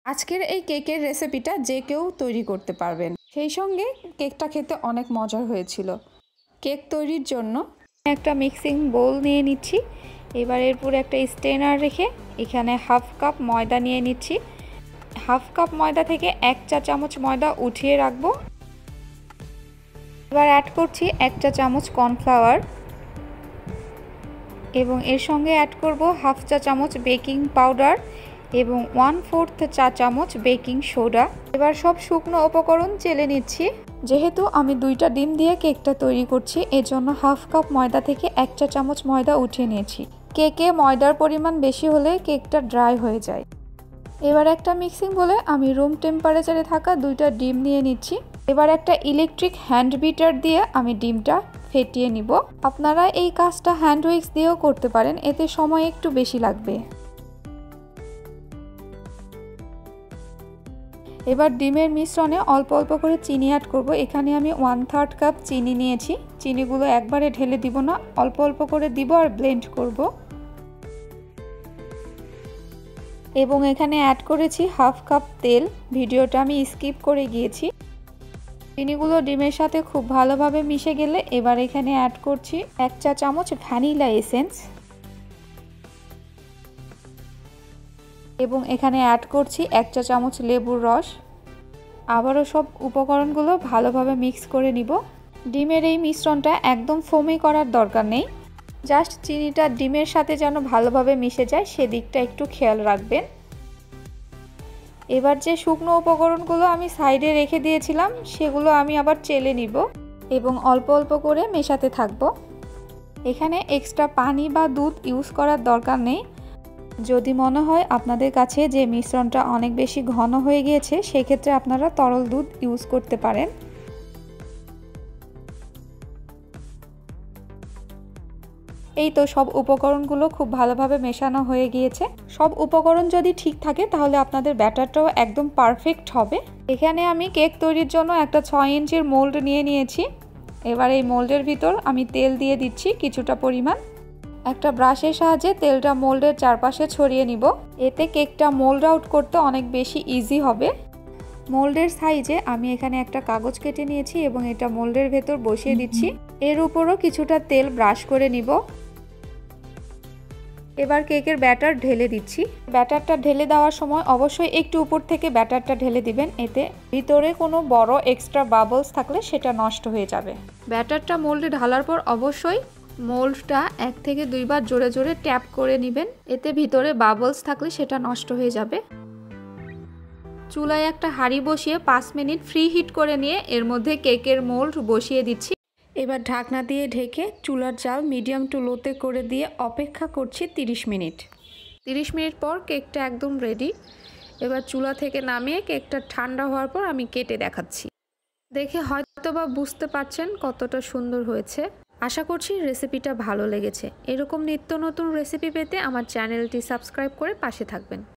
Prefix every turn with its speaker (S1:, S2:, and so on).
S1: আজকের এই কেকের রেসিপিটা যে কেউ তৈরি করতে পারবেন, সেই সঙ্গে কেকটা খেতে অনেক মজার হয়েছিল। কেক তৈরির জন্য একটা মিক্সিং বোল নিয়ে নিচ্ছি। এবার এরপর একটা স্ট্রেনার রেখে এখানে হাফ কাপ ময়দা নিয়ে নিচ্ছি। হাফ কাপ ময়দা থেকে 1 চা চামচ ময়দা উঠিয়ে রাখবো। এবার অ্যাড করছি 1 চা চামচ কর্নফ্লাওয়ার এবং এর সঙ্গে অ্যাড করব হাফ চা চামচ বেকিং পাউডার এবং 1/4 চা চামচ বেকিং সোডা। এবার সব শুকনো উপকরণ চেলে নিচ্ছি। যেহেতু আমি 2টা ডিম দিয়ে কেকটা তৈরি করছি, এজন্য হাফ কাপ ময়দা থেকে 1 চা চামচ ময়দা উঠিয়ে নিয়েছি। কেকে ময়দার পরিমাণ বেশি হলে কেকটা ড্রাই হয়ে যায়। এবার একটা মিক্সিং বলে আমি রুম টেম্পারেচারে থাকা 2টা ডিম নিয়ে নিচ্ছি। এবার একটা ইলেকট্রিক হ্যান্ড বিটার দিয়ে আমি ডিমটা ফেটিয়ে নিব। আপনারা এই কাজটা হ্যান্ড উইক্স দিয়েও করতে পারেন, এতে সময় একটু বেশি লাগবে। এবার ডিমের মিশ্রণে অল্প অল্প করে চিনি অ্যাড করব। এখানে আমি 1/3 কাপ চিনি নিয়েছি। চিনিগুলো একবারে ঢেলে দিব না, অল্প অল্প করে দিব আর ব্লেন্ড করব। এবং এখানে অ্যাড করেছি হাফ কাপ তেল। ভিডিওটা আমি স্কিপ করে গিয়েছি। চিনিগুলো ডিমের সাথে খুব ভালোভাবে মিশে গেলে এবার এখানে অ্যাড করছি 1 চা চামচ ভ্যানিলা এসেন্স এবং এখানে অ্যাড করছি 1 চা চামচ লেবুর রস। আবারও সব উপকরণগুলো ভালোভাবে মিক্স করে নিব। ডিমের এই মিশ্রণটা একদম ফোমি করার দরকার নেই, জাস্ট চিনিটা ডিমের সাথে যেন ভালোভাবে মিশে যায় সেদিকটা একটু খেয়াল রাখবেন। এবার যে শুকনো উপকরণগুলো আমি সাইডে রেখে দিয়েছিলাম সেগুলো আমি আবার চেলে নিব এবং অল্প অল্প করে মেশাতে থাকব। এখানে এক্সট্রা পানি বা দুধ ইউজ করার দরকার নেই। যদি মনে হয় আপনাদের কাছে যে মিশ্রণটা অনেক বেশি ঘন হয়ে গিয়েছে, সেক্ষেত্রে আপনারা তরল দুধ ইউজ করতে পারেন। এই তো সব উপকরণগুলো খুব ভালোভাবে মেশানো হয়ে গিয়েছে। সব উপকরণ যদি ঠিক থাকে তাহলে আপনাদের ব্যাটারটাও একদম পারফেক্ট হবে। এখানে আমি কেক তৈরির জন্য একটা 6 ইঞ্চির মোল্ড নিয়ে নিয়েছি। এবার এই মোল্ডের ভিতর আমি তেল দিয়ে দিচ্ছি কিছুটা পরিমাণ। একটা ব্রাশের সাহায্যে তেলটা মোল্ডের চারপাশে ছড়িয়ে নিব। এতে কেকটা মোল্ড আউট করতে অনেক বেশি ইজি হবে। মোল্ডের সাইজে আমি এখানে একটা কাগজ কেটে নিয়েছি এবং এটা মোল্ডের ভেতর বসিয়ে দিচ্ছি। এর উপরও কিছুটা তেল ব্রাশ করে নিব। এবার কেকের ব্যাটার ঢেলে দিচ্ছি। ব্যাটারটা ঢেলে দেওয়ার সময় অবশ্যই একটু উপর থেকে ব্যাটারটা ঢেলে দিবেন, এতে ভিতরে কোনো বড় এক্সট্রা বাবলস থাকলে সেটা নষ্ট হয়ে যাবে। ব্যাটারটা মোল্ডে ঢালার পর অবশ্যই মোল্ডটা 1 থেকে 2 বার জোরে জোরে ট্যাপ করে নেবেন, এতে ভিতরে বাবলস থাকলে সেটা নষ্ট হয়ে যাবে। চুলায় একটা হাঁড়ি বসিয়ে 5 মিনিট ফ্রি হিট করে নিয়ে এর মধ্যে কেকের মোল্ড বসিয়ে দিচ্ছি। এবার ঢাকনা দিয়ে ঢেকে চুলার জাল মিডিয়াম টু লোতে করে দিয়ে অপেক্ষা করছি 30 মিনিট। 30 মিনিট পর কেকটা একদম রেডি। এবার চুলা থেকে নামিয়ে কেকটা ঠান্ডা হওয়ার পর আমি কেটে দেখাচ্ছি। দেখে হয়তোবা বুঝতে পারছেন কতটা সুন্দর হয়েছে। আশা করছি রেসিপিটা ভালো লেগেছে। এরকম নিত্য নতুন রেসিপি পেতে আমার চ্যানেলটি সাবস্ক্রাইব করে পাশে থাকবেন।